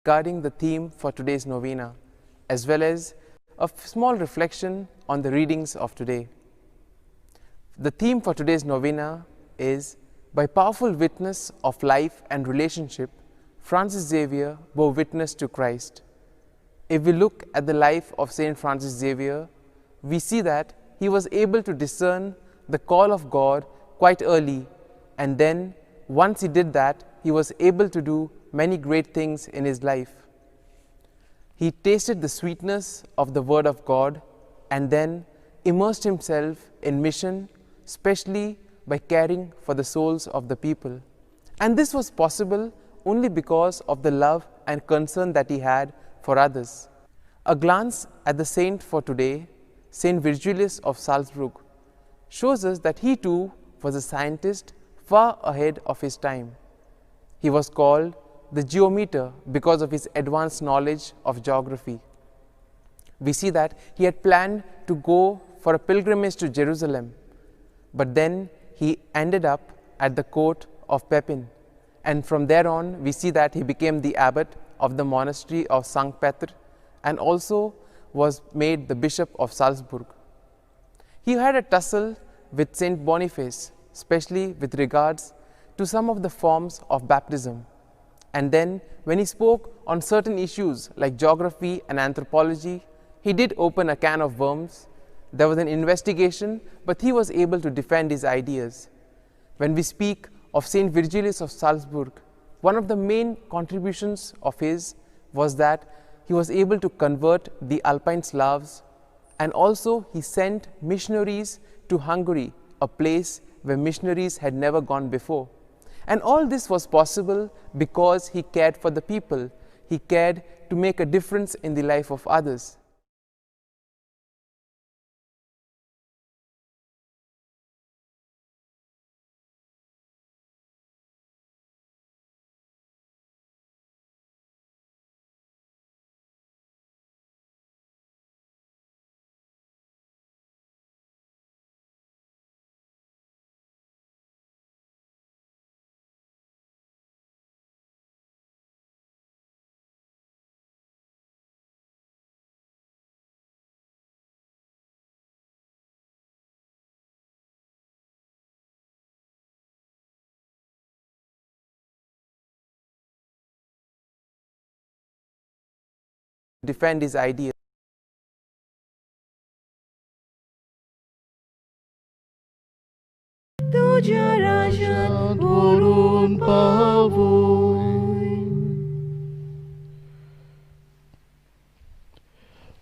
regarding the theme for today's novena, as well as a small reflection on the readings of today. The theme for today's novena is By Powerful Witness of Life and Relationship, Francis Xavier bore witness to Christ. If we look at the life of Saint Francis Xavier, we see that he was able to discern the call of God quite early, and then once he did that, he was able to do many great things in his life. He tasted the sweetness of the Word of God and then immersed himself in mission, especially by caring for the souls of the people. And this was possible only because of the love and concern that he had for others. A glance at the saint for today, Saint Virgilius of Salzburg, shows us that he too was a scientist far ahead of his time. He was called the geometer because of his advanced knowledge of geography. We see that he had planned to go for a pilgrimage to Jerusalem, but then he ended up at the court of Pepin, and from there on we see that he became the abbot of the monastery of St. Peter and also was made the bishop of Salzburg. He had a tussle with Saint Boniface, especially with regards to some of the forms of baptism. And then when he spoke on certain issues like geography and anthropology, he did open a can of worms. There was an investigation, but he was able to defend his ideas. When we speak of Saint Virgilius of Salzburg, one of the main contributions of his was that he was able to convert the Alpine Slavs, and also he sent missionaries to Hungary, a place where missionaries had never gone before. And all this was possible because he cared for the people. He cared to make a difference in the life of others. Defend his ideas. तुझ्या राजात वरून पावोय.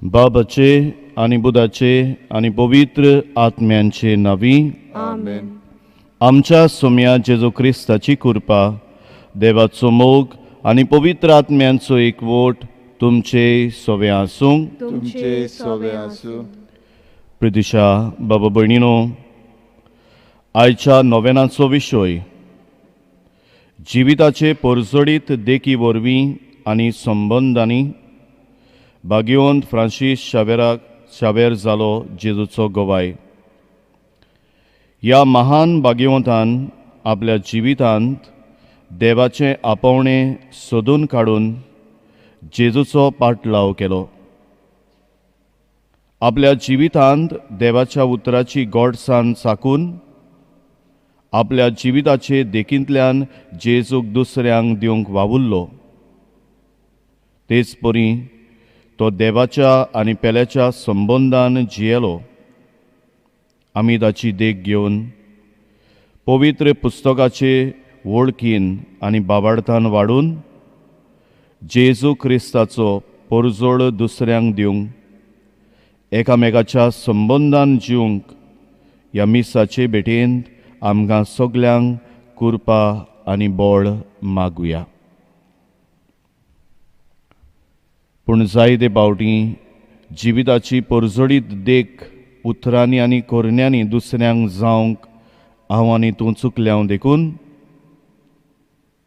बाबाचे आणि बुधाचे आणि पवित्र आत्म्यांचे नावी आमेन. आमच्या सोम्या जेजू क्रिस्ताची कृपा, देवाचो मोग आणि पवित्र आत्म्यांचो एकवट तुमचे सोवे आसूं. तुमचे सोवे आसूं. प्रितिशा बाबा भयणीनो, आयच्या नोवेनाचो विशय जिविताचे परजडीत देखी वरवीं आनी संबंदांनी भाग्यवंत फ्रांसीस शावेर जालो जेजूचो गोवाय. ह्या महान भाग्यवंतान आपल्या जिवितांत देवाचें आपोवणें सोदून काडून जेजूचो पाटलाव केलो. आपल्या जिवितांत देवाच्या उतराची गोडसाण साकून आपल्या जिविताचे देखींतल्यान जेजूक दुसऱ्यांक दिवंक वावुरलो. तेच परी तो देवाच्या आनी पेल्याच्या संबंदान जियेलो. आमी ताची देख घेवन पवित्र पुस्तकाचे वळखीन आनी बाबार्थान वाडून जेजू क्रिस्ताचो परजोड दुसऱ्यांक दिवंक, एकामेकाच्या संबंदान जिवंक ह्या मिसाचे भेटेंत आमकां सगल्यांक कृपा आनी बळ मागुया. पूण जायते फावटी जिविताची परजडीत देख उतरांनी आनी कोरण्यांनी दुसऱ्यांक जावंक आव्हानीतूं चुकल्यां देखून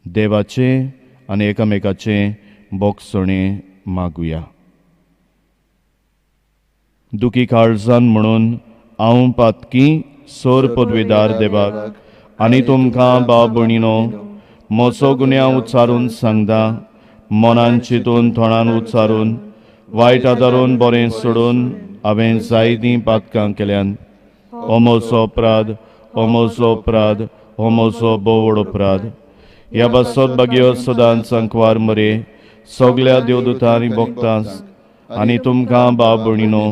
देवाचे आनी एकामेकाचे बोगसणे मागुया. दुखी काळजान म्हणून हांव पातकी सोर पदवीदार देवाक आनी तुमकां भाव भयणीनो, म्हजो गुन्यांव उच्चारून सांगता, मनान चिंतून थोडान उच्चारून वायट आदारून बरें सोडून हांवें जायतीं पातकां केल्यान हो म्हजो अपराध, हो म्हजो अपराध, हो म्हजो बोवड अपराध. ह्या बसत बागयो सदांच सांकवार मरे सगल्या देवदूतां आनी भक्तांस आनी तुमकां भाव भयणीनो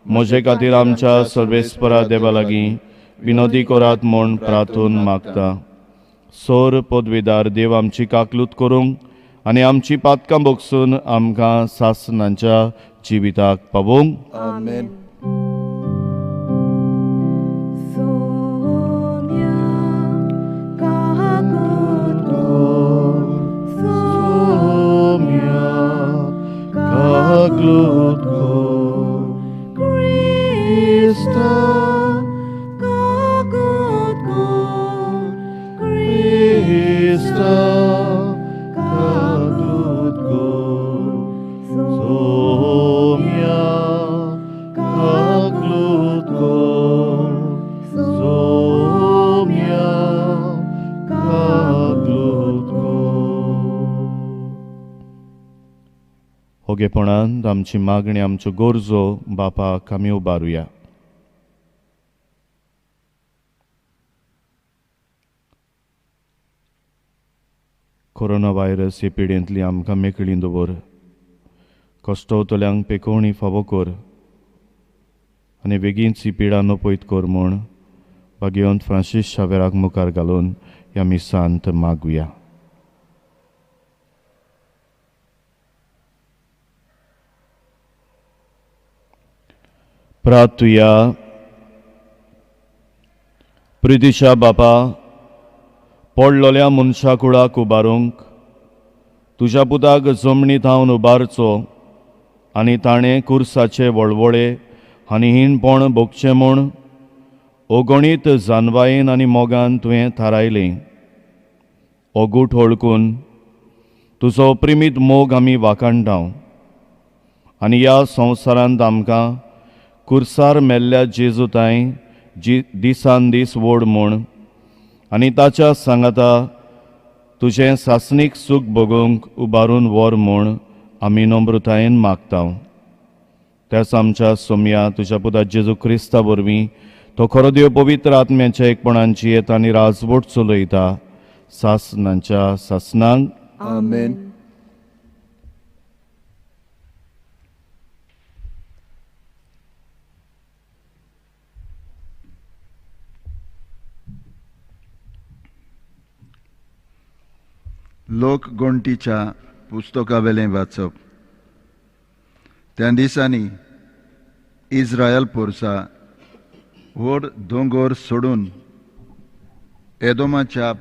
म्हजे खातीर आमच्या सर्वेस्परा देवा लागीं विनोदी करात म्हूण प्रार्थून मागता. सोर पदवीदार देव आमची काकलूत करूंक आनी आमची पातकां भोगसून आमकां सासणांच्या जिविताक पावोवंक. आमेन. ओगेपणांत आमची मागणी आमच्यो गोरजो बापाक आमी उबारुया. कोरोना व्हायरस हे पिडेंतली आमकां मेकळीं दवर, कश्टवतल्यांक पेकोवणी फावो कर आनी बेगीनच ही पिडा नपयत कर म्हूण भगवंत फ्रांसीस शावेराक मुखार घालून ह्या मिसांत मागुया. प्रार्थुया. प्रितीच्या बापा, पडलोल्या मनशा कुळाक उबारूंक तुज्या पुताक जमनीत हांवन उबारचो आनी ताणें कुर्साचे वळवळे आनी हिणपण भोगचें म्हूण अगणीत जानवायेन आनी मोगान तुवें थारायलें. ओगूट वळखून तुजो अप्रिमीत मोग आमी वाखाणटाव आनी ह्या संवसारांत आमकां कुर्सार मेल्ल्या जेजूताय दिसान दीस व्हड म्हूण आनी ताच्या सांगाता तुजें सासणीक सूख भोगूंक उबारून व्हर म्हूण आमी नम्रतायेन मागताव. त्याच आमच्या सोम्या तुज्या पुता जेजू क्रिस्ता वरवीं तो खरो देव पवित्र आत्म्याच्या एकपणांची येत आनी राजवट चलयता सासणांच्या सासणांक. आमेन. लोक गोंटीच्या पुस्तका वेलें वाचप. त्या दिसांनी इस्रायल पोरसा व्हड दोंगर सोडून एदोमाच्या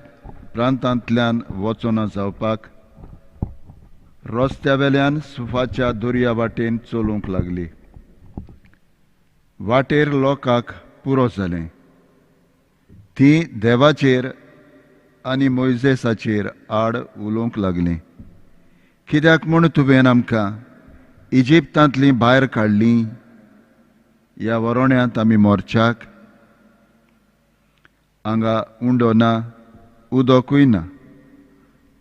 प्रांतांतल्यान वचोना जावपाक रस्त्या वेल्यान सुफाच्या दर्या वाटेन चलूंक लागली. वाटेर लोकांक पुरो जालें. तीं देवाचेर आनी मोइजेसाचेर आड उलोवंक लागलीं. कित्याक म्हूण तुवें आमकां इजिप्तांतलीं भायर काडलीं? ह्या वरोण्यांत आमी मोरच्याक. हांगा उंडो ना, उदकूय ना.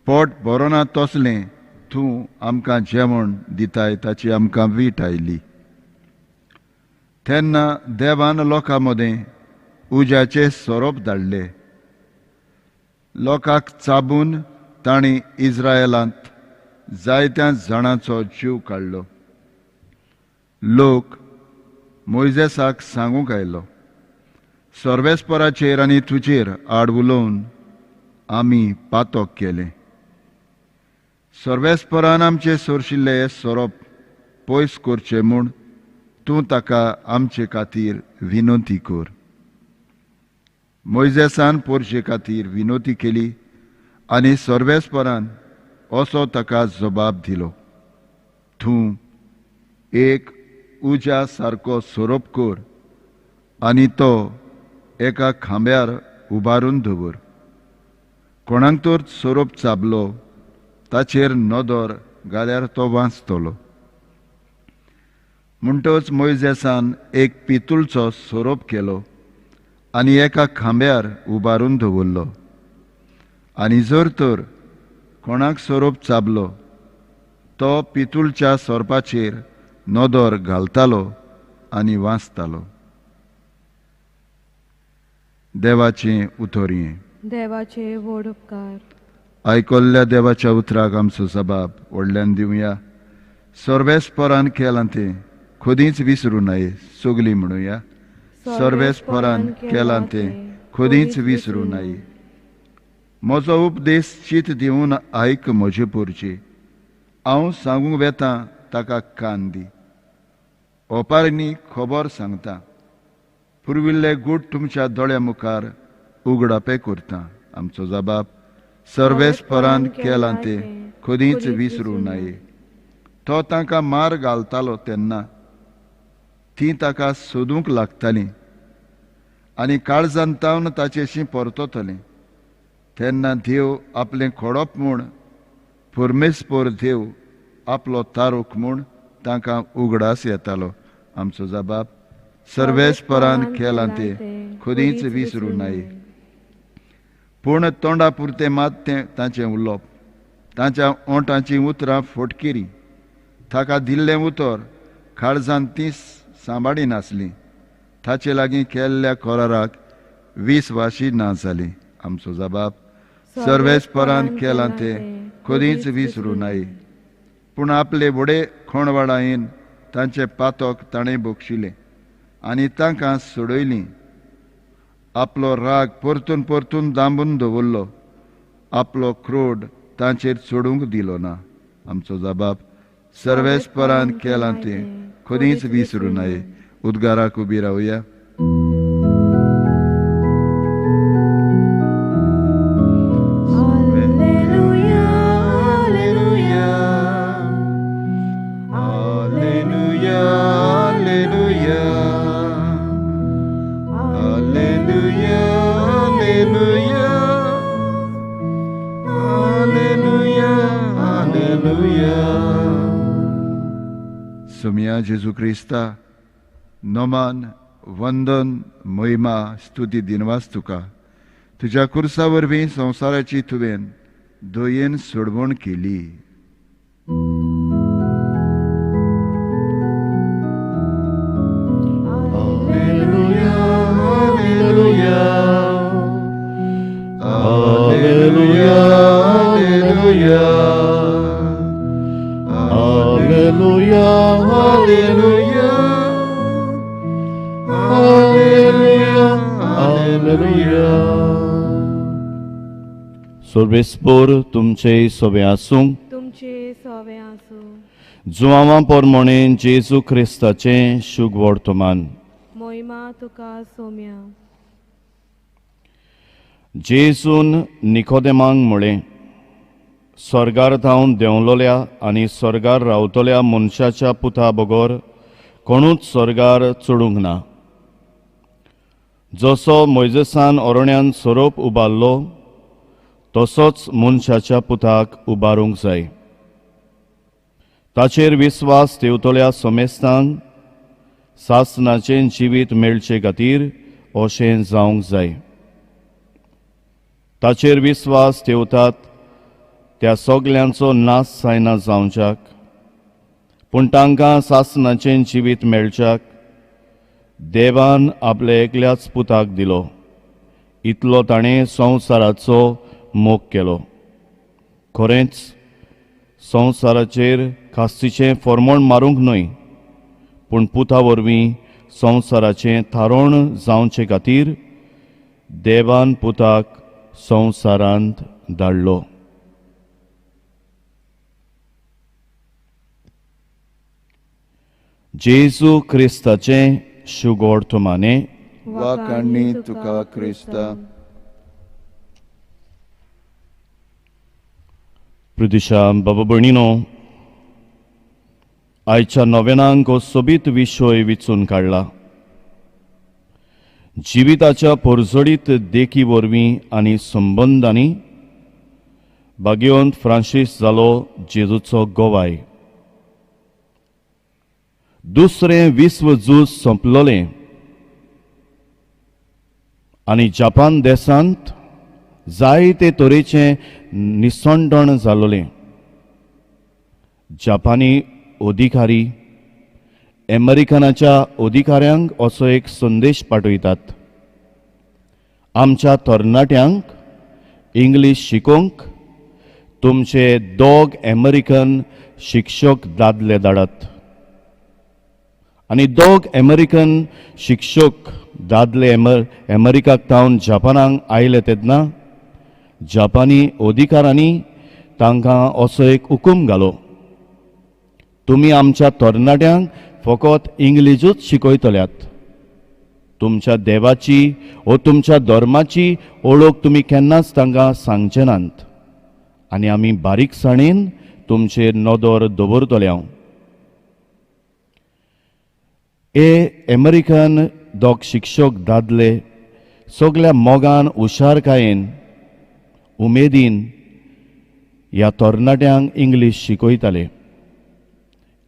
पोट बरो ना तसलें तूं आमकां जेवण दिताय ताची आमकां वीट आयली. तेन्ना देवान लोकां मदें उज्याचें सोरोप धाडलें. लोकांक चाबून तांणी इस्रायलांत जायत्या जाणांचो जीव काडलो. लोक मोइजेसाक सांगूंक आयलो, सर्वेस्पराचेर आनी तुजेर आड उलोवन आमी पातक केलें. सर्वेस्परान आमचे सोरशिल्ले हें सोरोप पयस करचें म्हूण तूं ताका आमचे खातीर विनोती कर. मोइजेसान पोरशे खातीर विनोती केली आनी सर्वेस्परान असो ताका जबाब दिलो, तूं एक उज्या सारको सोरोप कर आनी तो एका खांब्यार उबारून दवर. कोणाक तर सोरोप चाबलो ताचेर नदर घाल्यार तो वाचतलो. म्हणटच मोइजेसान एक पितूळचो सोरोप केलो आनी एका खांब्यार उबारून दवरलो. आनी जर तर कोणाक सोरोप चाबलो तो पितूलच्या सोरपाचेर नोदोर घालतालो आनी वाचतालो. देवाचें उतोरये. देवाचे व्हड उपकार. आयकोल्ल्या देवाच्या उतराक आमचो जबाब व्हडल्यान दिवया. सर्वेस्परान केलां तें खुदींच विसरूं नये सगलीं म्हणुया. सर्वेस्परान केलां तें खुदींच विसरूं नये. म्हजो उपदेश चीत दिवन आयक म्हजे पुरची. हांव सांगूंक वेतां ताका कान दी. ओपारींनी खबर सांगता. पुर्विल्ले गूट तुमच्या दोळ्या मुखार उगडापे करता. आमचो जबाब सर्वेस्परान केलां तें खुदींच विसरूं नये. तो तांकां मार घालतालो तेन्ना तीं ताका सोदूंक लागतालीं आनी काळजान तावन ताचेशी परततलीं. तेन्ना देव आपलें खोडप म्हूण परमेस्पर देव आपलो तारूक म्हूण तांकां उगडास येतालो. आमचो जबाब सर्वेस्परान केलां तें खुदींच विसरूं नये. पूण तोंडा पुरतें मात तें ताचें उलोवप. ताच्या ओंठांची उतरां फोटकिरी. ताका दिल्लें उतर काळजान तीं सांबाळी नासलीं. ताचे लागीं केल्ल्या कराराक विस्वाशी ना जालीं. आमचो जबाब सर्वेस्परान केलां तें खुदींच विसरूं नये. पूण आपले व्हडे खोणवाडायेन तांचे पातोक ताणें बोगशिले आनी तांकां सोडयलीं. आपलो राग परतून परतून दांबून दवरलो. आपलो क्रोध तांचेर चडूंक दिलो ना. आमचो जबाब सर्वेस्परान केलां तें खुदींच विसरूं नये. उद्गाराक उबी रावया. सोम्या जेजू क्रिस्ता नोमान वंदन महिमा स्तुती दिनवास तुका. तुज्या कुर्सा वरवीं संवसाराची तुवें दयेन सोडवण केली. सर्वेस्पर तुमचे सोबे आसूं. तुमचे सोवे आसूं. जुवांवा पोरमोणे जेजू क्रिस्ताचें शुभ वर्तमान. मोहिमा तुका सोम्या. जेजून निकोदेमांक म्हळें, स्वर्गार धांवन देंवलोल्या आनी स्वर्गार रावतल्या मनशाच्या पुता बगोर कोणूच स्वर्गार चडूंक ना. जसो मोइजेसान ओरण्यान सोरोप उबारलो तसोच मनशाच्या पुताक उबारूंक जाय. ताचेर विस्वास ठेवतल्या सोमेस्तांक सासणाचें जिवीत मेळचे खातीर अशें जावंक जाय. ताचेर विस्वास ठेवतात त्या सगल्यांचो नाश जायना जावच्याक. पूण तांकां सासणाचें जिवीत मेळच्याक देवान आपल्या एकल्याच पुताक दिलो. इतलो ताणें संवसाराचो मोग केलो. खरेंच संवसाराचेर खास्तीचें फॉर्मोण मारूंक न्हय, पूण पुता वरवीं संवसाराचें थारोवण जावचे खातीर देवान पुताक संवसारांत धाडलो. जेजू क्रिस्ताचें शुभ वर्तमाने. वाकाणी तुका क्रिस्ता. प्रदिशा बाबा भयणीनो, आयच्या नव्यानांक हो सोबीत विशय विचून काडला. जिविताच्या पोरजोडीत देखी वरवीं आनी संबंदांनी भाग्यवंत फ्रांसीस जालो जेजूचो गोवाय. दुसरें विश्व झूज सोंपलोलें आनी जपान देशांत जायते तरेचें निसंडण जालोलें. जापानी अधिकारी अमेरिकनाच्या अधिकाऱ्यांक असो एक संदेश पाठयतात. आमच्या तरणाट्यांक इंग्लीश शिकोवंक तुमचे 2 अमेरिकन शिक्षक दादले धाडात. आनी 2 अमेरिकन शिक्षक दादले अमेरिकाक तावन जापानाक आयले तेन्ना जापानी अधिकाऱ्यांनी तांकां असो एक हुकूम घालो, तुमी आमच्या तरणाट्यांक फकत इंग्लिशूच शिकयतल्यात. तुमच्या देवाची व तुमच्या धर्माची ओळख तुमी केन्नाच तांकां सांगचे नात आनी आमी बारीकसाणेन तुमचेर नदर दवरतले. अमेरिकन 2 शिक्षक दादले सगळ्या मोगान हुशारकायेन उमेदीन ह्या तरणाट्यांक इंग्लीश शिकयताले.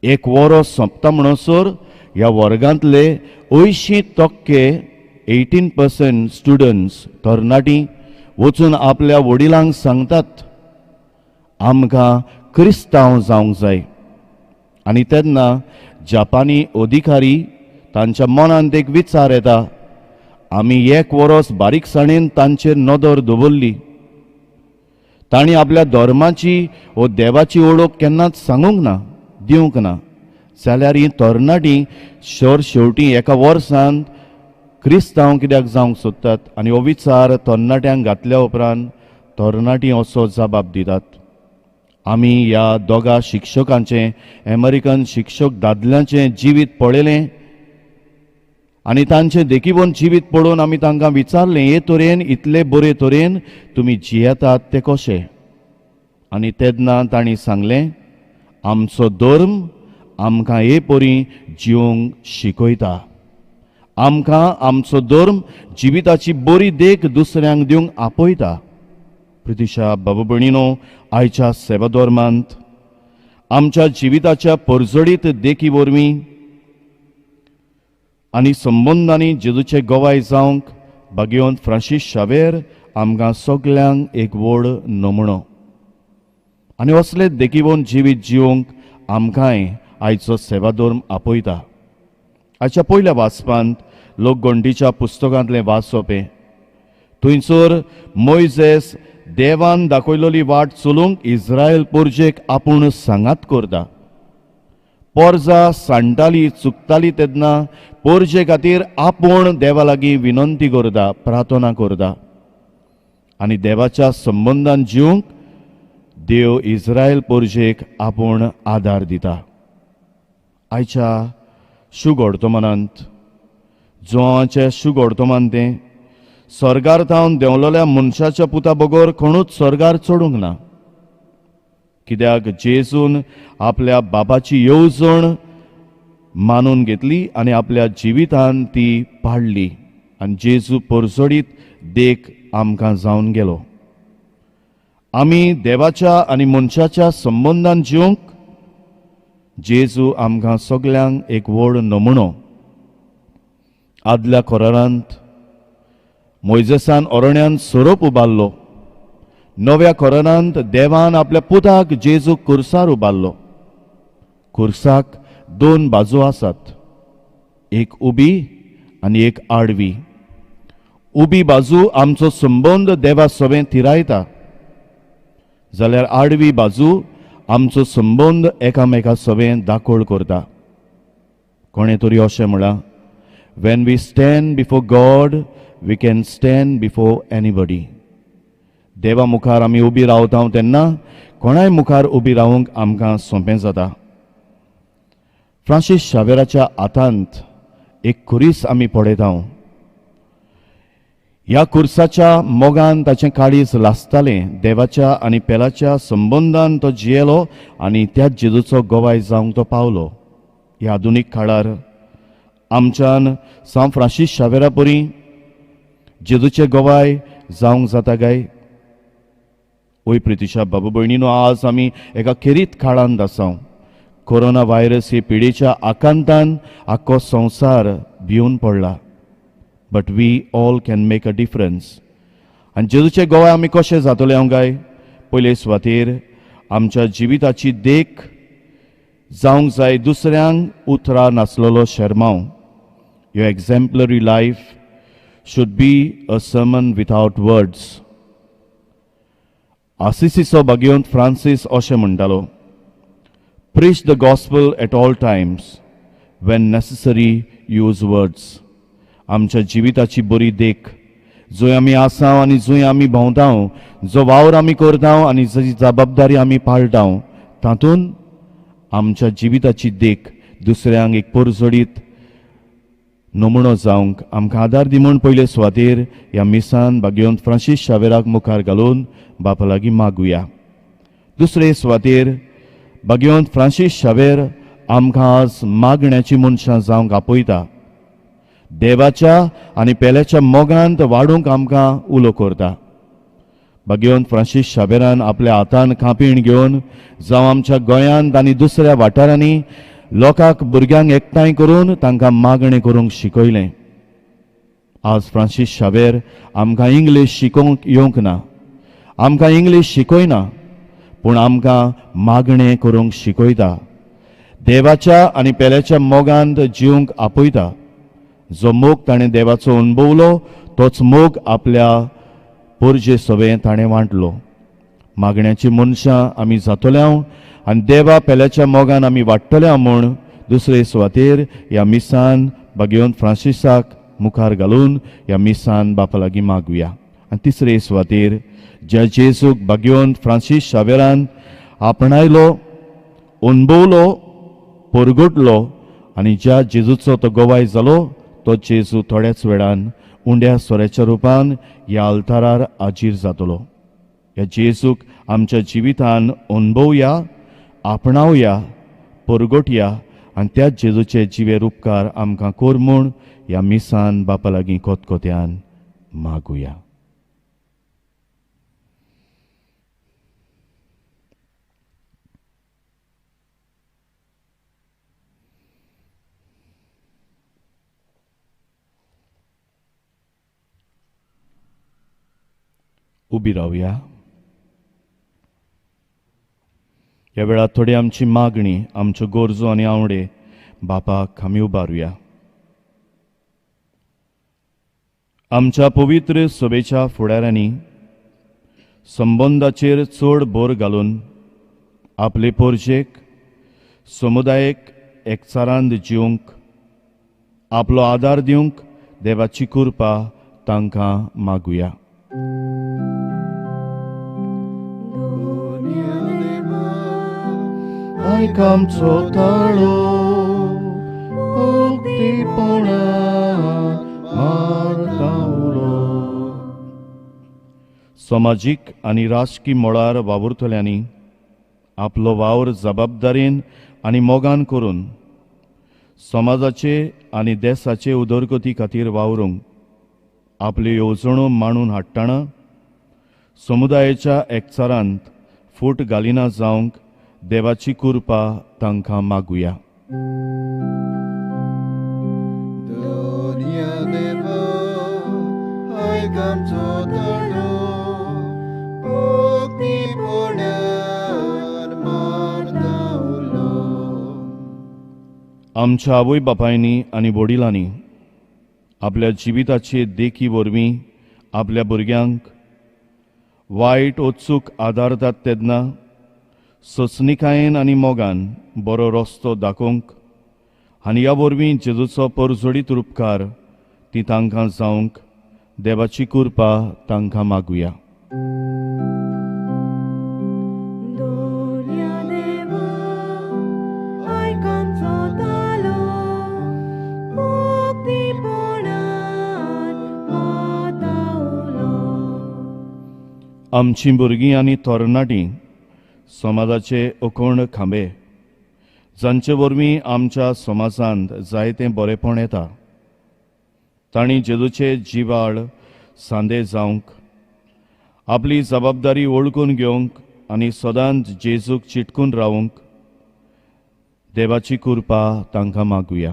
1 वर्स सोंपता म्हणसर ह्या वर्गांतले 80% 18% स्टुडंट्स तरणाटी वचून आपल्या वडिलांक सांगतात, आमकां क्रिस्तांव जावंक जाय. आनी तेन्ना जापानी अधिकारी तांच्या मनांत एक विचार येता, आमी 1 वर्स बारीकसाणेन तांचेर नदर दवरली, तांणी आपल्या धर्माची व देवाची ओळख केन्नाच सांगूंक ना, दिवंक ना, जाल्यार ही तरणाटी शेवटी 1 वर्सांत क्रिस्तांव कित्याक जावंक सोदतात. आनी हो विचार तरणाट्यांक घातल्या उपरांत तरणाटी असो जबाब दितात, आमी ह्या 2 शिक्षकांचें अमेरिकन शिक्षक दादल्यांचें जिवीत पळयलें आनी तांचें देखीवन जिवीत पळोवन आमी तांकां विचारलें, हे तरेन इतले बरे तरेन तुमी जियेतात तें कशें. आनी तेन्ना तांणी सांगलें, आमचो धर्म आमकां हे परी जिवंक शिकयता. आमकां आमचो धर्म जिविताची बरी देख दुसऱ्यांक दिवंक आपयता. प्रितीशा बाबा भयणीनो, आयच्या सेवा धर्मांत आमच्या जिविताच्या परजडीत देखी वरवीं आनी संबंधांनी जेजूचे गोवाय जावंक भाग्यवंत फ्रांसीस शावेर आमकां सगल्यांक एक व्हड नमुनो. आनी असले देखीवन जिवीत जिवंक आमकांय आयचो सेवा धर्म आपयता. आयच्या पयल्या वाचपांत लोकगंटीच्या पुस्तकांतलें वाचप हे. थंयसर मोइजेस देवान दाखयलेली वाट चलूंक इस्रायल पोरजेक आपूण सांगात करता. पोरजां सांडटालीं चुकतालीं तेन्ना पोरजे खातीर आपूण देवा लागीं विनंती करता, प्रार्थना करता. आनी देवाच्या संबंधान जिवंक देव इस्रायल पोरजेक आपूण आदार दिता. आयच्या शुगोडतोमानांत जोवाच्या शुगोडतोमान तें स्वर्गार थावन देंवलोल्या मनशाच्या पुता बगर कोणूच स्वर्गार चडूंक ना, कित्याक जेजून आपल्या बाबाची येवजण मानून घेतली आनी आपल्या जिवितान ती पाळली आनी जेजू परजडीत देख आमकां जावन गेलो. आमी देवाच्या आनी मनशाच्या संबंधान जिवंक जेजू आमकां सगल्यांक एक व्हड नमुनो. आदल्या कोरांत मोइजेसान अरण्यान सोरोप उबारलो. नव्या कोरांत देवान आपल्या पुताक जेजू खुर्सार उबारलो. खुर्साक 2 बाजू आसात, एक उबी आनी एक आडवी. उबी बाजू आमचो संबंध देवा सोबें थिरायता, जाल्यार आडवी बाजू आमचो संबंध एकामेका सोबें दाखोळ करता. कोणे तरी अशें म्हणलां, when we stand before God we can stand before anybody. देवा मुखार आमी उबी रावता तेन्ना कोणाय मुखार उबी रावंक आमकां सोंपें जाता. फ्रांसीस शावेराच्या हातांत एक खुरीस आमी पळयता. ह्या खुर्साच्या मोगान ताचें काळीज लासतालें. देवाच्या आनी पेलाच्या संबंधान तो जियेलो आनी त्याच जेजूचो गोवाय जावंक तो पावलो. ह्या आधुनीक काळार आमच्यान सांव फ्रांसीस शावेरा परी जेजूचे गोवाय जावंक जाता काय? ओय प्रितीशा बाबा भयणीनो, आज आमी एका खेरीत काळांत आसा. कोरोना व्हायरस ही पिडेच्या आकांतान आख्खो संवसार भिवन पडला. But we all can make a difference. आनी जेजूचे गोवाय आमी कशें जातले काय? पयले सुवातेर आमच्या जिविताची देख जावंक जाय दुसऱ्यांक उतरां नासलेलो शर्माव. Your exemplary life should be a sermon without words. Assisiचो भाग्यवंत फ्रांसीस अशें म्हणटालो, Preach the gospel at all times. When necessary, use words. आमच्या जिविताची बरी देख, जंय आमी आसां आनी जंय आमी भोंवतां, जो वावर आमी करतां आनी जी जबाबदारी आमी पाळटां, तातूंत आमच्या जिविताची देख दुसऱ्यांक एक परजोडीत नमुनो जावंक आमकां आदार दी म्हूण पयले सुवातेर ह्या मिसान भाग्यवंत फ्रांसीस शावेराक मुखार घालून बापा लागीं मागुया. दुसरे सुवातेर भाग्यवंत फ्रांसीस शावेर आमकां आज मागण्याची मनशां जावंक आपयता. देवाच्या आनी पेल्याच्या मोगांत वाडूंक आमकां उलो करता. भाग्यवंत फ्रांसीस शावेरान आपल्या हातान खापीण घेवन जावं आमच्या गोंयांत आनी दुसऱ्या वाठारांनी लोकांक भुरग्यांक एकठांय करून तांकां मागणें करूंक शिकयलें. आज फ्रांसीस शावेर आमकां इंग्लीश शिकोवंक येवंक ना, आमकां इंग्लीश शिकयना, पूण आमकां मागणें करूंक शिकयता. देवाच्या आनी पेल्याच्या मोगांत जिवंक आपयता. जो मोग ताणें देवाचो अणभवलो तोच मोग आपल्या पोरजे सवें ताणें वांटलो. मागण्याची मनशां आमी जातल्यांव आनी देवा पेल्याच्या मोगान आमी वाडटल्या म्हूण दुसरे सुवातेर ह्या मिसान भाग्यवंत फ्रांसीसाक मुखार घालून ह्या मिसान बापा लागीं मागुया. आनी तिसरे सुवातेर ज्या जेजूक भाग्यवंत फ्रांसीस शावेरान आपणायलो, अणभवलो, परगटलो आनी ज्या जेजूचो तो गोवाय जालो, तो जेजू थोड्याच वेळान उंड्या सोऱ्याच्या रुपान ह्या आल्तारार हाजीर जातलो. ह्या जेजूक आमच्या जिवितान अणभवया, आपणावया, परगटया आनी त्या जेजूचे जिवेर उपकार आमकां कोर म्हूण ह्या मिसान बापा लागीं कोतकोत्यान मागुया. उबी रावया. ह्या वेळार थोडी आमची मागणी, आमच्यो गरजो आनी आवडे बापाक आमी उबारुया. आमच्या पवित्र सभेच्या फुडाऱ्यांनी संबंदाचेर चड भर घालून आपले पोरजेक समुदायाक एकचारांत जिवंक आपलो आदार दिवंक देवाची कृपा तांकां मागुया. आमचो ताळो समाजीक आनी राजकीय मळार वावुरतल्यांनी आपलो वावर जबाबदारेन आनी मोगान करून समाजाचे आनी देशाचे उदरगती खातीर वावरूंक आपली येवजणो मांडून हाडटना समुदायाच्या एकचारांत फूट घालिना जावंक देवाची कृपा तांकां मागुया. आमच्या आवय बापायनी आनी वडिलांनी आपल्या जिविताचे देखी वरवीं आपल्या भुरग्यांक वायट वचूक आदारतात तेन्ना सचनिकायेन आनी मोगान बरो रस्तो दाखोवंक आनी ह्या वरवीं जेजूचो परजोडीत उपकार ती तांकां जावंक देवाची कृपा तांकां मागुया. आमची भुरगीं आनी तरणाटीं समाजाचे अखंड खांबे, जांचे वरवीं आमच्या समाजांत जायतें बरेपण येता. तांणी जेजूचे जिवाळ सांदे जावंक आपली जबाबदारी वळखून घेवंक आनी सदांच जेजूक चिटकून रावंक देवाची कृपा तांकां मागुया.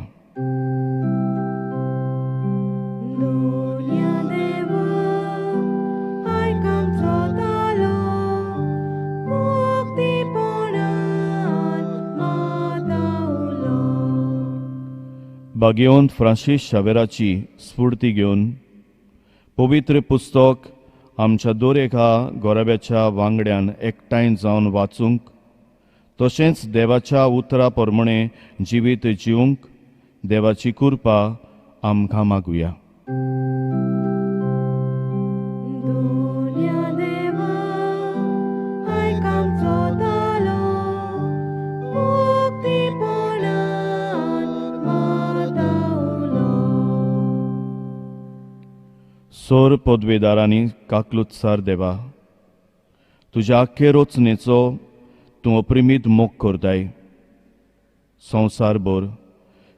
बागेवंत फ्रांसीस शावेराची स्फूर्ती घेवन पवित्र पुस्तक आमच्या दर एका गोरब्याच्या वांगड्यान एकठांय जावन वाचूंक तशेंच देवाच्या उतरा प्रमाणे जिवीत जिवंक देवाची कृपा आमकां मागुया. दुनिया देवा आयक आमचो तालो मुक्तीपणान मातावलो. सोर पदवेदारांनी काकलुत्सार देवा, तुज्या आख्खे रचनेचो तूं अप्रिमीत मोग करताय. संवसारभर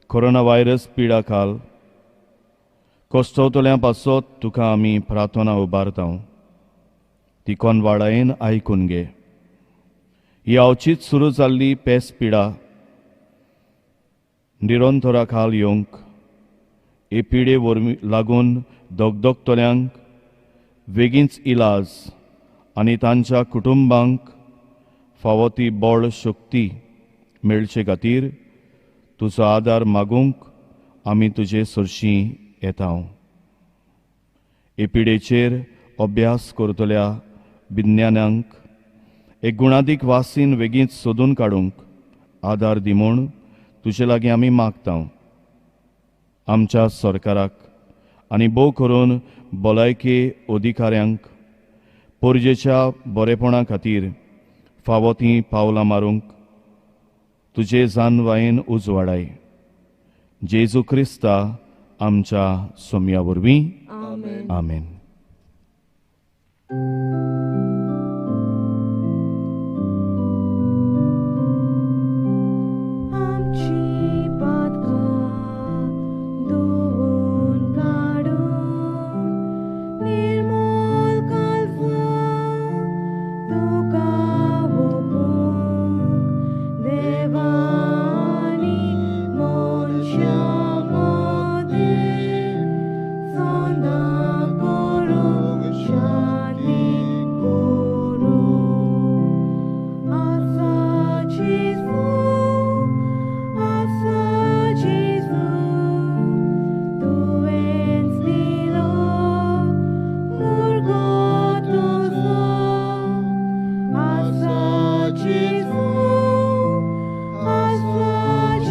कोरोना व्हायरस पिडा काल कोसतवतल्या पासत तुका आमी प्रार्थना उबारता. ती कोनवाडायेन आयकून घे. ही अवचीत सुरू जाल्ली पेस पिडा निरंतरा खाल येवंक हे पिडे वरवीं लागून दोगदोगतल्यांक बेगीनच इलाज आनी तांच्या कुटुंबांक फावो ती बळ शक्ती मेळचे खातीर तुजो आदार मागूंक आमी तुजे सरशीं येता. हे पिडेचेर अभ्यास करतल्या विज्ञानांक एक गुणादीक वासीन बेगीन सोदून काडूंक आदार दी म्हूण तुजे लागीं आमी मागता. आमच्या सरकाराक आनी भोव करून भलायकी अधिकाऱ्यांक पोरजेच्या बरेपणा खातीर फावो तीं पावलां मारूंक तुजे जानवायेन उजवाडाय. जेजू क्रिस्ता आमच्या सोम्या वरवीं. आमेन. आमेन. आमची पातकां धुवून काडून निर्मल कालसां तुका वोकूंक देवानी मनशां मदीं सदां करूंक शांती करूंक आसा जेजू तुवें दिलो मुर्गो तुजो आसा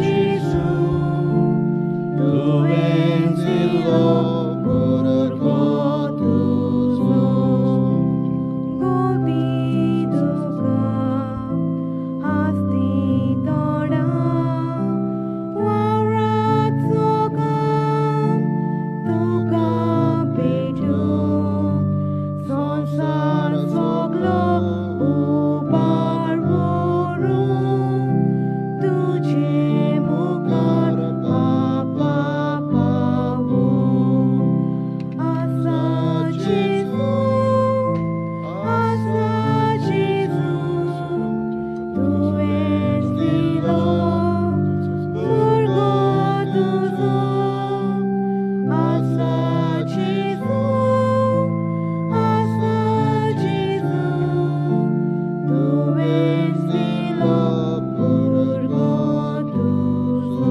जेजू तुवें दिलो मुर्गो तुजो गोदी तुका आस्ती तोडा वावराचो काम तुका भेटूंक संवसार सगलो उबार व्हरूंक तुजे मुखार बापा पावूंक आसा जेजू तुवें दिलो मुर्गो तुजो आसा जेजू तुवें दिलो मुर्गो तुजो.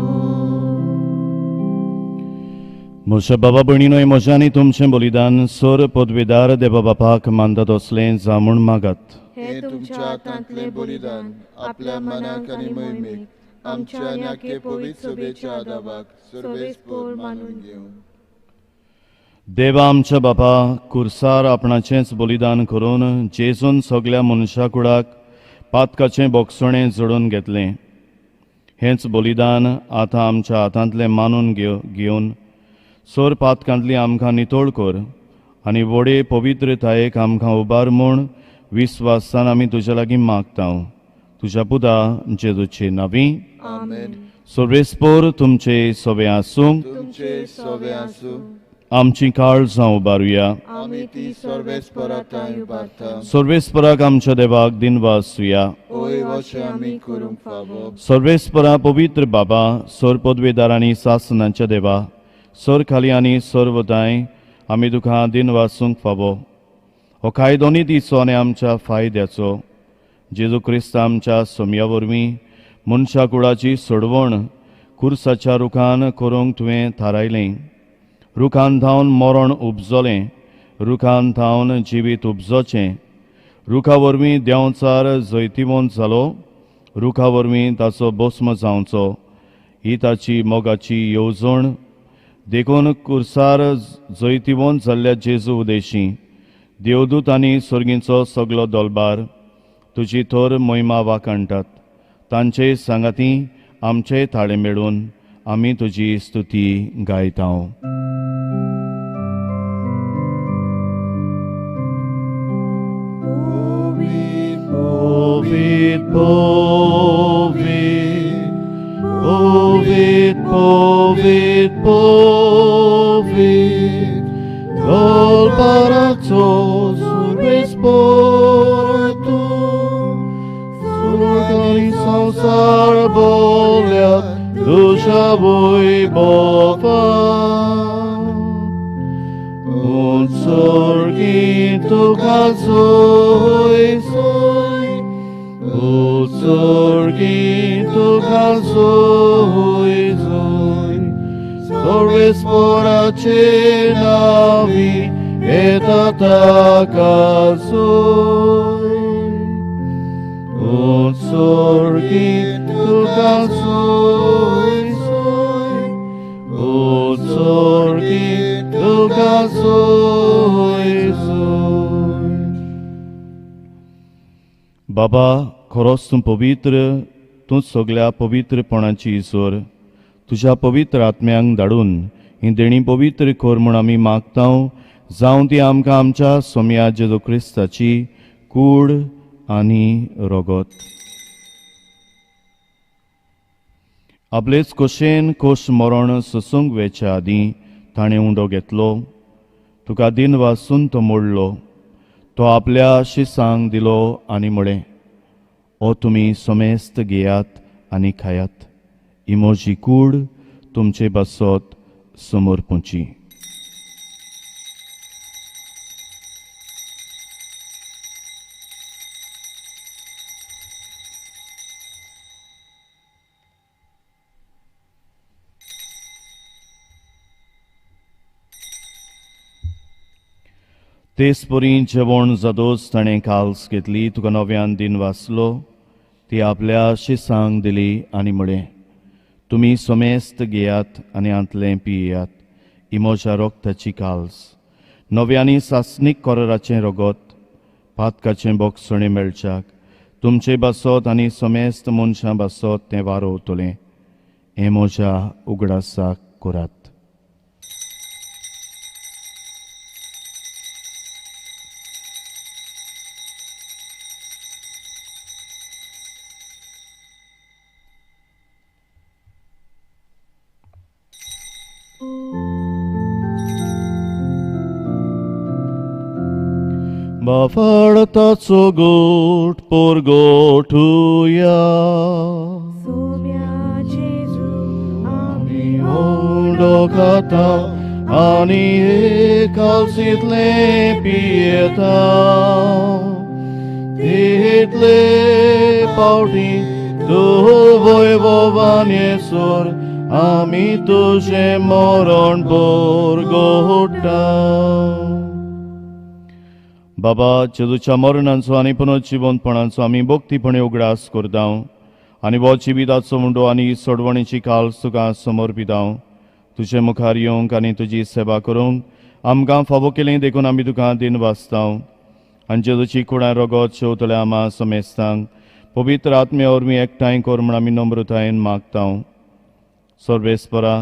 म्हज्या बाबा भयणीनो, म्हज्यानी तुमचें बलिदान सोर पदवेदार देवा बापाक मानतात असलें जा म्हूण मागात. हे तुमच्या हातांतले बलिदान आपल्या मनाक आनी मोहिमेक आमच्या आनी आख्खे पवित्र सभेच्या आदाराक सर्वेस्पोर मानून घेवं. देवा आमच्या बापा, कुर्सार आपणाचेंच बलिदान करून जेजून सगळ्या मनशा कुळाक पातकाचें बोगसणें जोडून घेतलें. हेंच बलिदान आतां आमच्या हातांतलें मानून घेवन सोर पातकांतली आमकां नितोळ कर आनी व्हडे पवित्रतायेक आमकां उबार म्हूण विस्वासान आमी तुज्या लागीं मागता. तुज्या पुता जेजूचे नांवी. आमेन. सर्वेस्पोर तुमचे सोवे आसूं. तुमचे सोवे आसूं. आमची काळजां उबारुया. आमी ती सर्वेस्पराताय उबारता. सर्वेस्पराक आमच्या देवाक दिनवासुया. ओय वशें आमी करूंक फावो. सर्वेस्परा पवित्र बाबा, सोर पदवेदारांनी सासनाच्या देवा, सोर खाली आनी सर्वदाय आमी तुका दिन वाचूंक फावो. हो कायदोनी दिसो आनी आमच्या फायद्याचो जेजू क्रिस्त आमच्या सोम्या वरवीं मनशा कुळाची सोडवण खुर्साच्या रुखान करूंक तुवें थारायलें. रुखान थावन मरण उपजलें, रुखान थावन जिवीत उपजोचें. रुखा वरवीं देंवचार जैतिवंत जालो, रुखा वरवीं ताचो भस्म जावचो. ही ताची मोगाची येवजण. देखून कुर्सार जैतिवंत जाल्ल्या जेजू उदेशी देवदूत आनी सर्गींचो सगलो दोलबार तुजी थोर मोहिमा वाखाणटात. तांचे सांगाती आमचे थाळे मेळून आमी तुजी स्तुती गायतांव. Povid, povid, povid, povid, povid, dolbaraco surbis portum, surgani sansar bolia, dusza voi bofan, un sorgito calzoi soi, un sorgito calzoi soi, sorves porace navi et atacasoi, un sorgito calzoi soi, un sorgito calzoi soi. बाबा, खरोच तूं पवित्र, तूं सगळ्या पवित्रपणाची इसोर. तुज्या पवित्र आत्म्यांक धाडून ही देणी पवित्र कर म्हूण आमी मागतांव. जावं ती आमकां आमच्या सोम्या जेजू क्रिस्ताची कूड आनी रोगत. आपलेच खोशेन खोश मरण सोसूंक वेच्या आदीं ताणें उंडो घेतलो. तुका दिन वासून तो मोडलो. तो आपल्या शिसांक दिलो आनी म्हळें, ओ तुमी सोमेस्त घेयात आनी खायात. ही म्हजी कूड तुमचे बसत समोर पोंची. तेच परी जेवण जादोच ताणें काल्स घेतली. तुका नव्यान दिन वाचलो. ती आपल्या शिसांक दिली आनी म्हळें, तुमी सोमेस्त घेयात आनी आंतलें पियेयात. ही म्हज्या रोगताची काल्स. नव्यांनी सासणीक कोराचें रोगत, पातकाचें बोगसणें मेळच्याक तुमचे बसत आनी सोमेस्त मनशां बसत तें वारोवतलें. हें म्हज्या उगडासाक करात. Bafartaco gut porgotuja. Soumia Jezu, ami Ondokata ani calcitle pieta. Title pauti tu voivovanesor ami tuže moron porgota. बाबा, जेजूच्या मरणाचो आनी पुनर्जिवंतपणाचो आमी भक्तीपणे उगडास करतांव आनी हो जिविताचो मुंडो आनी सोडवणेची काल्स तुका समर्पितांव. तुजे मुखार येवंक आनी तुजी सेवा करूंक आमकां फावो केलें देखून आमी तुका दिन वाचतांव. आनी जेजूची कुडां रगत शेवतल्या आमा समेस्तांक पवित्र आत्मे वरवीं एकठांय कर म्हूण आमी नम्रतायेन मागतांव. सर्वेस्परा,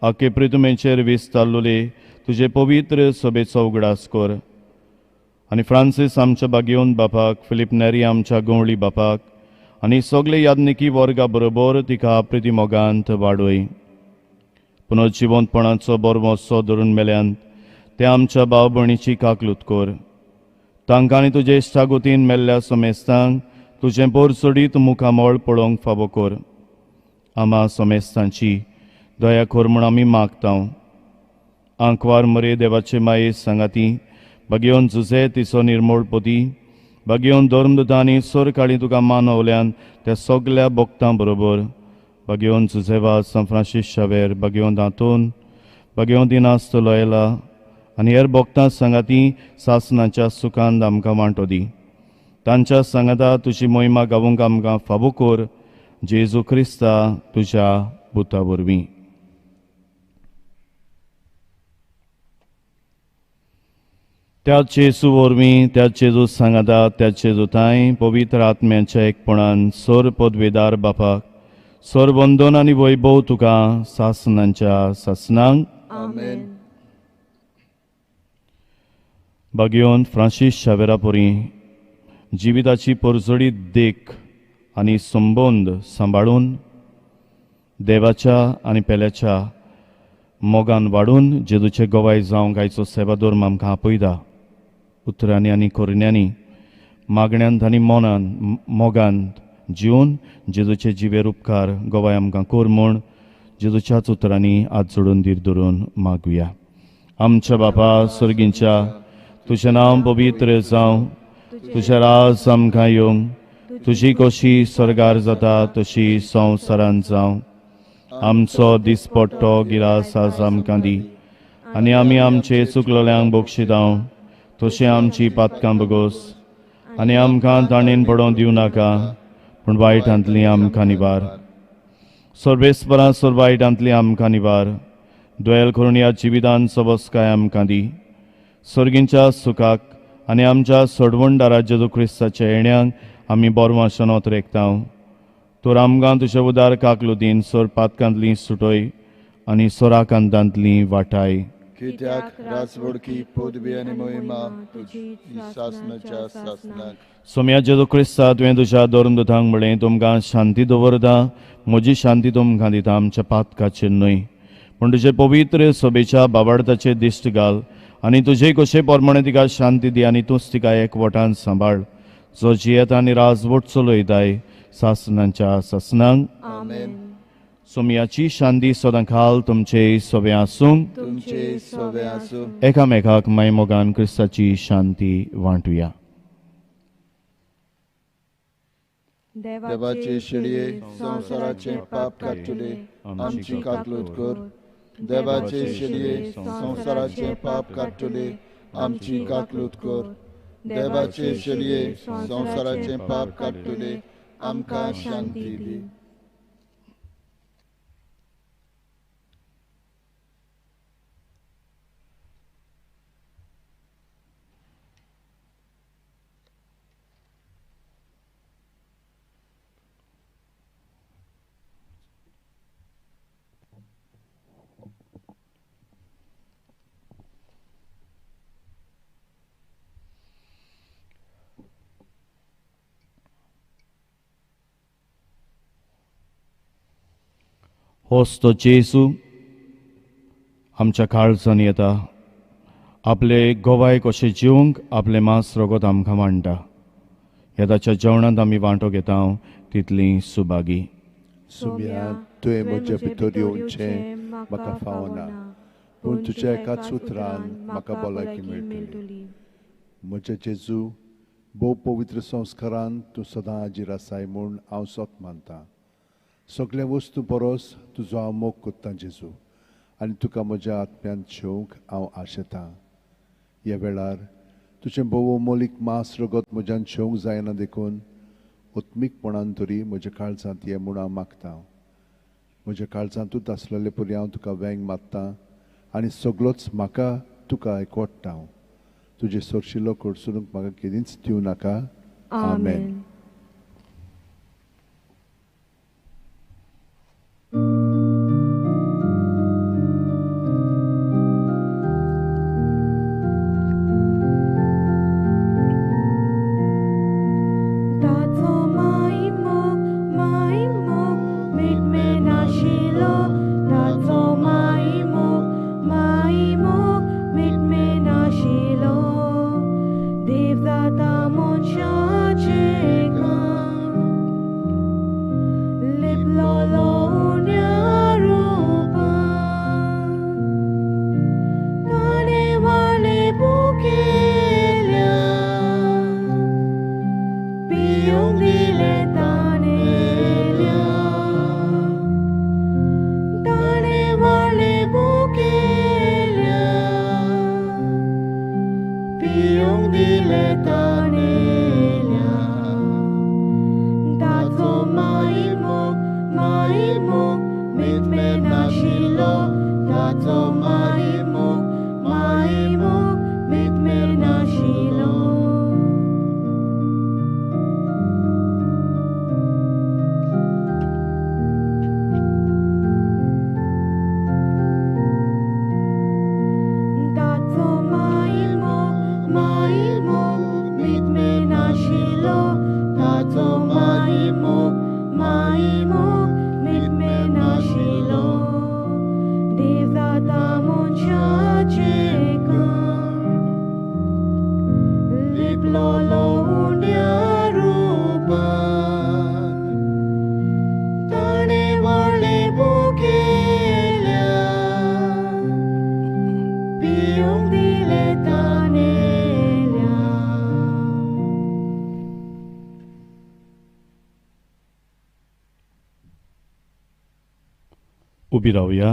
आख्खे पृथ्वीचेर विस्तारलोले तुजे पवित्र सभेचो उगडास कर. आनी फ्रांसीस आमच्या बागेवन बापाक, फिलीप नेरी आमच्या गवळी बापाक आनी सगळे यादनिकी वर्गा बरोबर तिका प्रिती मोगांत वाडय. पुनर्जिवंतपणाचो बरो मोत्सव धरून मेल्यान ते आमच्या भाव भयणीची काकलूत कर. तांकां आनी तुजे इश्टागोतीन मेल्ल्या समेस्तांक तुजें पोरसोडीत मुखामळ पळोवंक फावो कर. आमा समेस्तांची दया कर म्हूण आमी मागतांव. आंकवार मरे देवाचे माये सांगाती, बागेवन झुजे तिचो निर्मळपती, बागेवन धर्मदुतांनी सर काळी तुका मानवल्यान त्या सगळ्या भक्तां बरोबर Bagyon Suzewa, San Francis Xavier, Bagyon Datun, Bagyon Dinas Loyola, आनी हेर भोगतां सांगाती सासनाच्या सुखांत आमकां वांटो दी. तांच्या सांगाता तुजी मोहिमा गावूंक आमकां फावो कर, जेजू क्रिस्ता तुज्या पुता वरवीं. त्याच जेजू वरवीं, त्याच जेजू सांगाता, त्याच जेजू ताई पवित्र आत्म्याच्या एकपणान सोर पदवेदार बापाक सोर वंदन आनी वैभव तुका सासनांच्या सासनांक. आमेन. बागयोन फ्रांसीस शावेरा पोरी जिविताची परजडीत देख आनी संबंद सांबाळून देवाच्या आनी पेल्याच्या मोगान वाडून जेजूचे गोवाय जावंक आयचो सेवादोर आमकां आपयता. उतरांनी आनी कोरण्यांनी मागण्यांत आनी मोगांत जिवन जेजूचे जिवेर उपकार गोवाय आमकां कोर म्हूण जेजूच्याच उतरांनी हात जोडून धीर धरून मागुया. आमच्या बापा सर्गींच्या तुझें नांव पवित्र जावं, तुझें राज आमकां येवंक, तुजी कशी स्वर्गार जाता तशी संवसारांत जावं. आमचो दिसपट्टो गिरास आज आमकां दी आनी आमी आमचे चुकलोल्यांक बक्षितांव तशी आमची पातकां बगोस आनी आमकां ताणेन पडोवंक दिवं नाका पूण वायटांतली आमकां निवार. सर्वेस्परा सोर वायटांतली आमकां निवार. द्वेल करून ह्या जिवितांत सबस्काय आमकां दी. सर्गींच्या सुखाक आनी आमच्या सोडवणदारा जेजू क्रिस्ताच्या येण्याक आमी बोरवांशन रेखतांव. तोर आमकां तुज्या उदार काकलुतीन सोर पातकांतली सुटोय आनी सोराकांतांतली वाटाय. कित्याक राजवडकी पदवी आनी मोहिमा तुजी सासनाच्या सासनाक. सोम्या जेजू क्रिस्ता तुवें तुज्या दोरंदुतांक म्हळें तुमकां शांती दवरता, म्हजी शांती तुमकां दिता. आमच्या पातकाचेर न्हय पूण तुजे पवित्र सोबेच्या बाबार्थाचेर दिश्ट घाल आनी तुजे कशे पोरमणे तिका शांती दी आनी तूंच तिका एकवटान सांबाळ. जो जियेता आनी राजवट चलयताय सासनांच्या सासनांक. आमेन. सोम्याची शांती सदां खाल तुमचे सोबे आसूं. तुमचे सोबे आसूं. एकामेकाक मायमोगान क्रिस्ताची शांती वांटुया. देवाचे शेळये संवसाराचे पाप काडटले आमची काकलूत कर. देवाचे शेळये संवसाराचे पाप काडटले आमची काकलूत कर. देवाचे शेळये संवसाराचे पाप काडटले आमकां शांती दी. होच तो जेजू आमच्या काळजान येता. आपले गोवाय कशें जिवंक आपले मांस रगत आमकां वांटा. येदाच्या जेवणांत आमी वांटो घेता तितली सुभागी. सुम्या तुवें म्हजे भितर येवचें म्हाका फावना पूण तुज्या एकाच उतरान म्हाका भलायकी मेळटली. म्हजे जेजू भोव पवित्र संस्कारान तूं सदां हाजीर आसाय म्हूण हांव सोत मानतां. सगळे वस्तू परस तुजो हांव मोग कोत्तां जेजू आनी तुका म्हज्या आत्म्यान शेवंक हांव आशेतां. ह्या वेळार तुजें भोव मोलीक मांस रगत म्हज्यान शेवंक जायना देखून उत्मीकपणान तरी म्हज्या काळजांत ये म्हूण हांव मागतां. म्हज्या काळजांतूच आसलेले परी हांव तुका वेंग मात्तां आनी सगळोच म्हाका तुका एकवट्टा. तुजे सोरशिल्लो कडसुनूक म्हाका केदींच दिवं नाका. आमेन. Be only नाशिलो ताचो माईमो मिटमे नाशिलो देव दाता मनशाचे लिपलो उण्या रूपान ताणे व्हडले बुकेल्या पियूंक दिले तानेल्या. उबी रावया.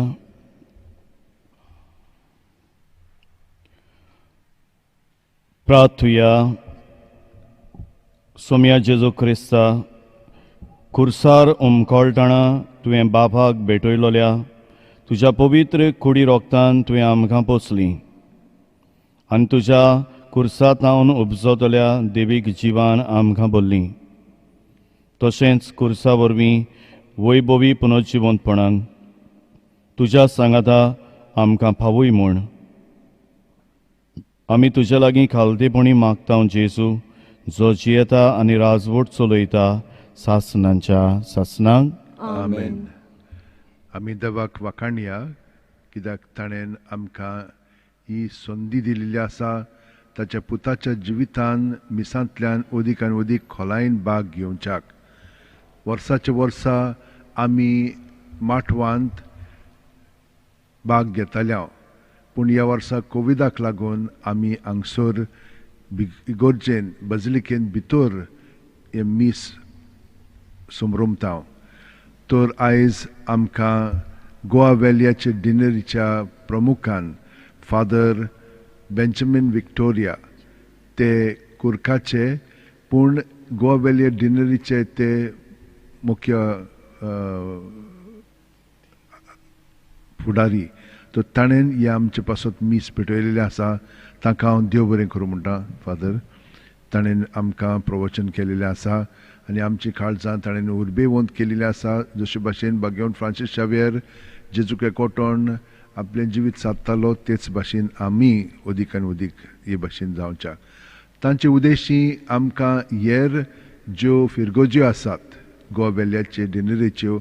प्रार्थुया. सोम्या जेजू क्रिस्ता, खुर्सार उमकोळटना तुवें बापाक भेटयलोल्या तुज्या पवित्र कुडी रोगतान तुवें आमकां पोसलीं आनी तुज्या खुर्सांतावन उपजतल्या देवीक जिवान आमकां भरलीं. तशेंच खुर्सा वरवीं वैभवी पुनर्जिवंतपणान तुज्या सांगाता आमकां फावूय म्हूण आमी तुज्या लागीं खालतेपणी मागता जेजू, जो जियेता आनी राजवट चलयता सासनांच्या सासनांक. आमेन. आमी देवाक वाखाणया कित्याक ताणें आमकां ही संदी दिलेली आसा ताच्या पुताच्या जिवितान मिसांतल्यान अदीक आनी अदीक खोलायेन भाग घेवच्याक. वर्साच्या वर्सा आमी माटवांत भाग घेताल्या, पूण ह्या वर्सा कोविडाक लागून आमी हांगसर इगोर्जेन बजिलिकेन भितर हे मीस समरुमता. तर आयज आमकां गोवा वेल्याचे डिनरीच्या प्रमुखान फादर बेंजामीन विक्टोरिया ते कुर्काचे, पूण गोवा वेल्या डिनरीचे ते मुख्य फुडारी. तो ताणें हे आमचे पासत मीस पेटयलेले आसा. ताका हांव देव बरें करूं म्हणटा. फादर, ताणें आमकां प्रवचन केलेलें आसा आनी आमची काळजां ताणें उर्बेवंत केलेली आसा. जशे भाशेन भगवंत फ्रांसीस शावेर जेजूक एकवटोन आपलें जिवीत सादतालो तेच भाशेन आमी अदीक आनी अदीक हे भाशेन जावच्या. तांचे उद्देशी आमकां हेर ज्यो फिरगोज्यो आसात गोवा वेल्याचे डिनरीच्यो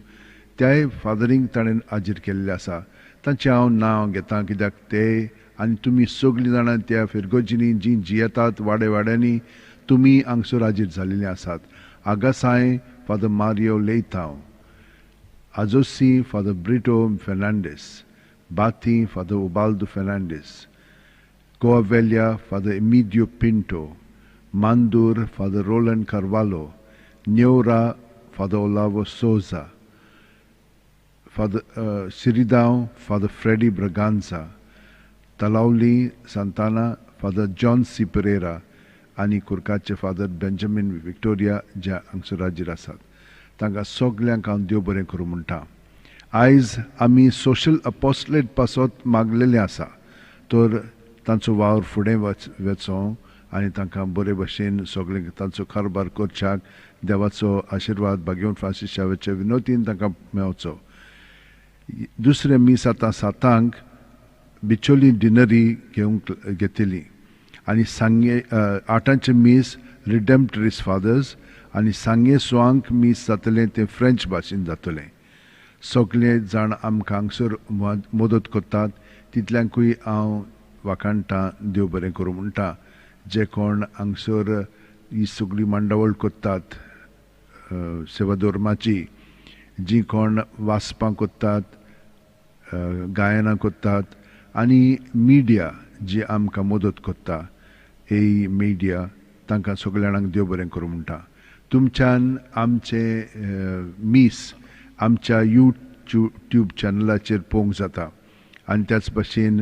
त्याय फादरींक ताणें हाजीर केल्ले आसा. तांचें हांव नांव घेतां कित्याक ते आनी तुमी सगळीं जाणां त्या फिरगोजींनी जीं जियेतात वाड्यांनी तुमी हांगसर हाजीर जाल्लेले आसात. Agassaim father Mario Leitao, Azossim father Brito Fernandes, Batim father Ubaldo Fernandes, Goa Velha father Emidio Pinto, Mandur father Roland Carvalho, Neura father Olavo Souza, Siridão, Father Freddy Braganza, Talauli Santana, Father John C. Pereira, आणि कुर्काचे फादर बेंजामीन विक्टोरिया जे हांगसर हाजीर आसात. तांकां सगल्यांक हांव देव बरें करूं म्हणटा. आयज आमी सोशल अपॉस्टलेट पासत मागलेलें आसा, तर तांचो वावर फुडें वचों आनी तांकां बरे भशेन सगळें तांचो कारबार करच्याक देवाचो आशिर्वाद भगवंत फ्रांसीस शावेच्या विनोतीन तांकां मेळचो. दुसरें मीस आतां 7 बिचोली डिनरी घेतली आनी सांगे 8 मीस रिडेम्पटरीस फादर्स आनी सांगे 6 मीस जातलें तें फ्रेंच भाशेन जातलें. सगळे जाण आमकां हांगसर मदत करतात तितल्यांकूय हांव वाखाणटां देव बरें करूं म्हणटा. जे कोण हांगसर ही सगळी मांडावळ करतात सेवा धर्माची, जी कोण वाचपां करतात, गायनां करतात आनी मिडिया जी आमकां मदत करता, ही मिडिया तांकां सगळ्या जाणांक देव बरें करूं म्हणटा. तुमच्यान आमचे मीस आमच्या यूट्यूब चॅनलाचेर पळोवंक जाता आनी त्याच भाशेन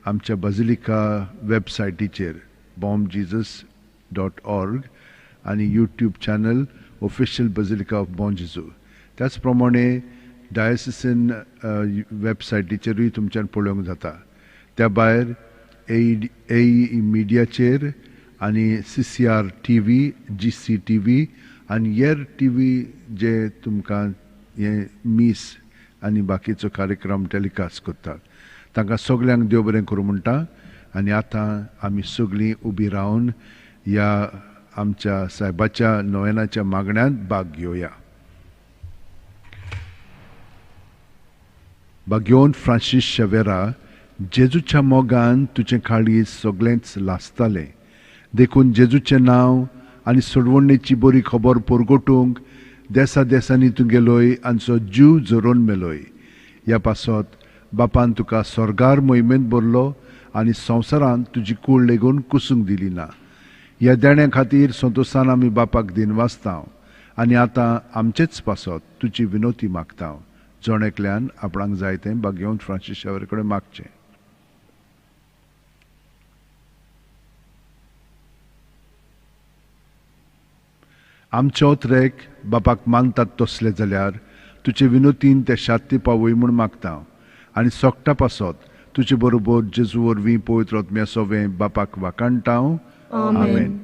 आमच्या बजिलिका वेबसायटीचेर bombjesus.org आनी YouTube channel official basilica of Bom Jesus. त्याच प्रमाणे डायसिसन वेबसायटीचेरूय तुमच्यान पळोवंक जाता. त्या भायर ए मिडियाचेर आनी CCR TV, GC TV आनी हेर TV जे तुमकां हे मीस आनी बाकीचो कार्यक्रम टॅलिकास्ट करतात. तांकां सगल्यांक देव बरें करूं म्हणटा. आनी आतां आमी सगळीं उबी रावन ह्या आमच्या साहेबाच्या नोवेनाच्या मागण्यांत भाग घेवया. भाग्योन फ्रांसीस शेवेरा, जेजूच्या मोगान तुझें खाळी सगळेंच लासतालें. देखून जेजूचें नांव आनी सोडवणेची बरी खबर परगटूंक देसा देसांनी तूं गेलोय आनी जीव जोरोवन मेलोय. ह्या पासत बापान तुका स्वर्गार मोहिमेंत भरलो आनी संवसारांत तुजी कूड लेगून कुसूंक दिली ना. ह्या देण्या खातीर संतोशान आमी बापाक दिन वाचतांव आनी आतां आमचेच पासत तुजी विनोती मागतांव. जण एकल्यान आपणाक जाय तें भाग्यवंत फ्रांसीस शेवेरा कडेन मागचें. आमचे ओतरेक बापाक मानतात तसले जाल्यार तुजे विनोतीन ते शांती पावय म्हूण मागतां आनी सोगटा पासत तुजे बरोबर जेजू वरवीं पवित्र आत्म्या सोवें बापाक वाकाणटां. आमेन.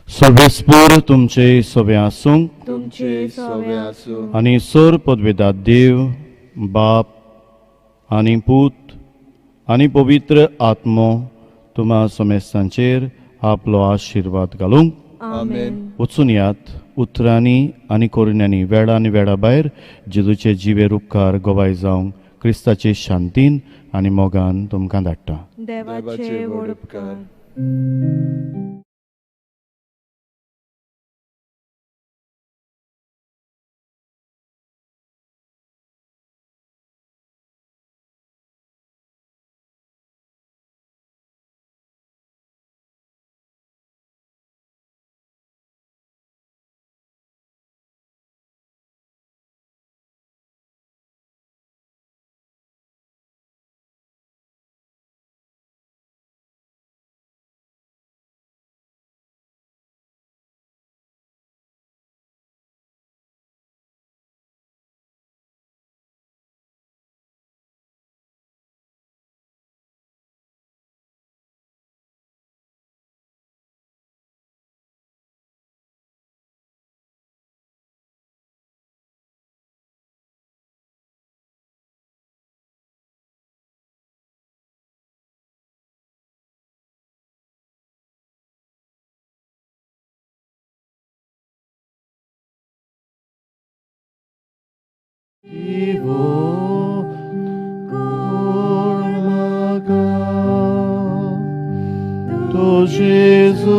सर्वेस्पर तुमचे सोबे आसूं तुमचे सोवे आसूं आनी सर पदवेदार देव बाप आनी पूत आनी पवित्र आत्मो तुम्हा समेस्तांचेर आपलो आशिर्वाद घालूंक. आमेन. वचून यात उतरांनी आनी कोरण्यांनी वेळान वेळा भायर जेजूचे जिवेर उपकार गोवाय जावंक क्रिस्ताचे शांतीन आनी मोगान तुमकां धाडटा. देवाचे व्हड उपकार. To Jezus